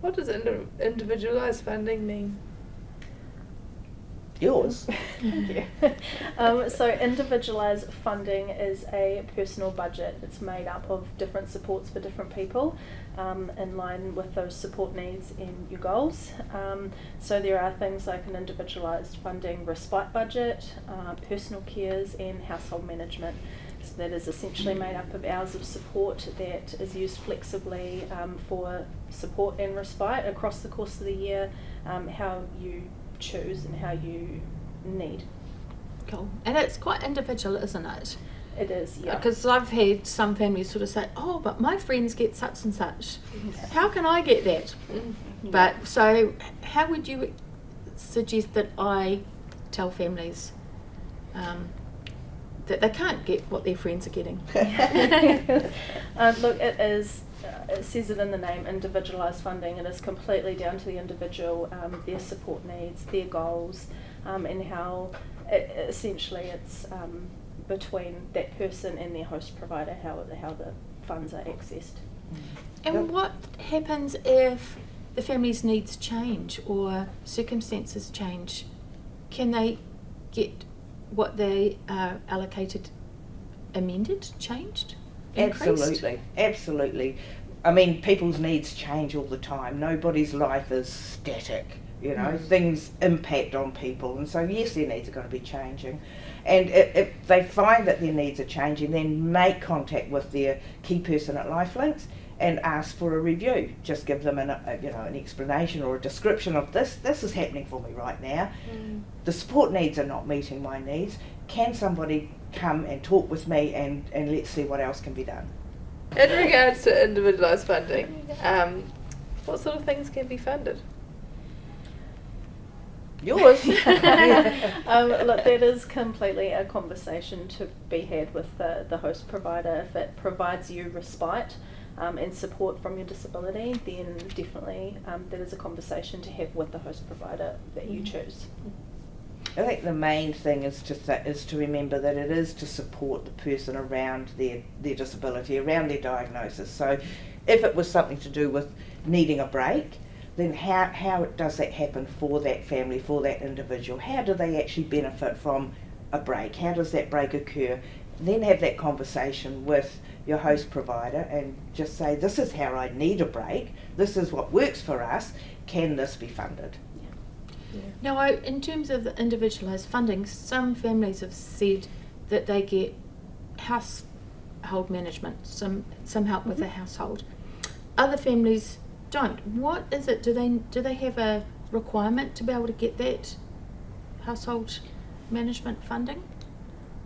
What does individualised funding mean? Yours? Yeah. So individualised funding is a personal budget. It's made up of different supports for different people in line with those support needs and your goals. So there are things like an individualised funding respite budget, personal cares and household management. So that is essentially made up of hours of support that is used flexibly for support and respite across the course of the year, how you choose and how you need. Cool. And it's quite individual, isn't it? It is, yeah. Because I've had some families sort of say, oh, but my friends get such and such. Yeah. How can I get that? Yeah. But so how would you suggest that I tell families that they can't get what their friends are getting? Look, it says it in the name, individualised funding. It is completely down to the individual, their support needs, their goals, and how essentially it's between that person and their host provider, how the funds are accessed. And what happens if the family's needs change or circumstances change? Can they get what they are allocated amended, changed, increased? Absolutely. I mean, people's needs change all the time. Nobody's life is static, you know, things impact on people, and so yes, their needs are going to be changing. And if they find that their needs are changing, then make contact with their key person at Lifelinks and ask for a review. Just give them an explanation or a description of this is happening for me right now. The support needs are not meeting my needs. Can somebody come and talk with me and let's see what else can be done? In regards to individualised funding, what sort of things can be funded? Yours. Look, that is completely a conversation to be had with the host provider. If it provides you respite and support from your disability, then definitely that is a conversation to have with the host provider that you choose. I think the main thing is to remember that it is to support the person around their disability, around their diagnosis. So if it was something to do with needing a break, then how does that happen for that family, for that individual? How do they actually benefit from a break? How does that break occur? Then have that conversation with your host provider and just say, this is how I need a break, this is what works for us, can this be funded? Now, in terms of the individualised funding, some families have said that they get household management, some help with the household. Other families don't. What is it? Do they have a requirement to be able to get that household management funding?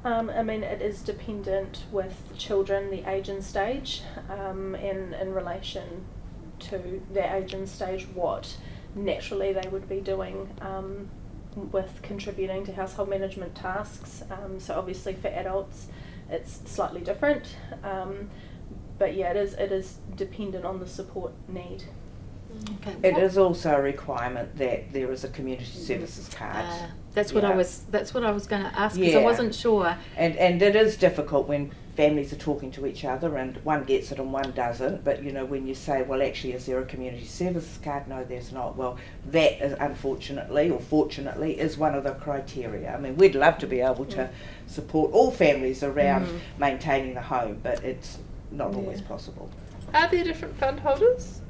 I mean, it is dependent with children, the age and stage, in relation to their age and stage, what naturally they would be doing with contributing to household management tasks. So obviously for adults it's slightly different, but yeah, it is dependent on the support need. Okay. It is also a requirement that there is a community services card. That's what I was going to ask, because I Yeah. wasn't sure. And it is difficult when families are talking to each other and one gets it and one doesn't, but you know, when you say, well, actually, is there a community services card? No, there's not. Well, that is unfortunately or fortunately is one of the criteria. I mean, we'd love to be able to support all families around maintaining the home, but it's not always possible. Are there different fund holders?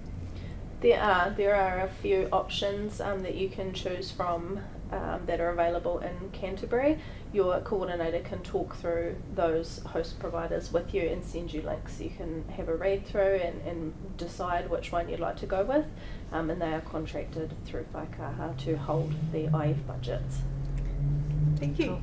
There are a few options that you can choose from that are available in Canterbury. Your coordinator can talk through those host providers with you and send you links so you can have a read through and decide which one you'd like to go with, and they are contracted through Whaikaha to hold the IF budgets. Thank you. Cool.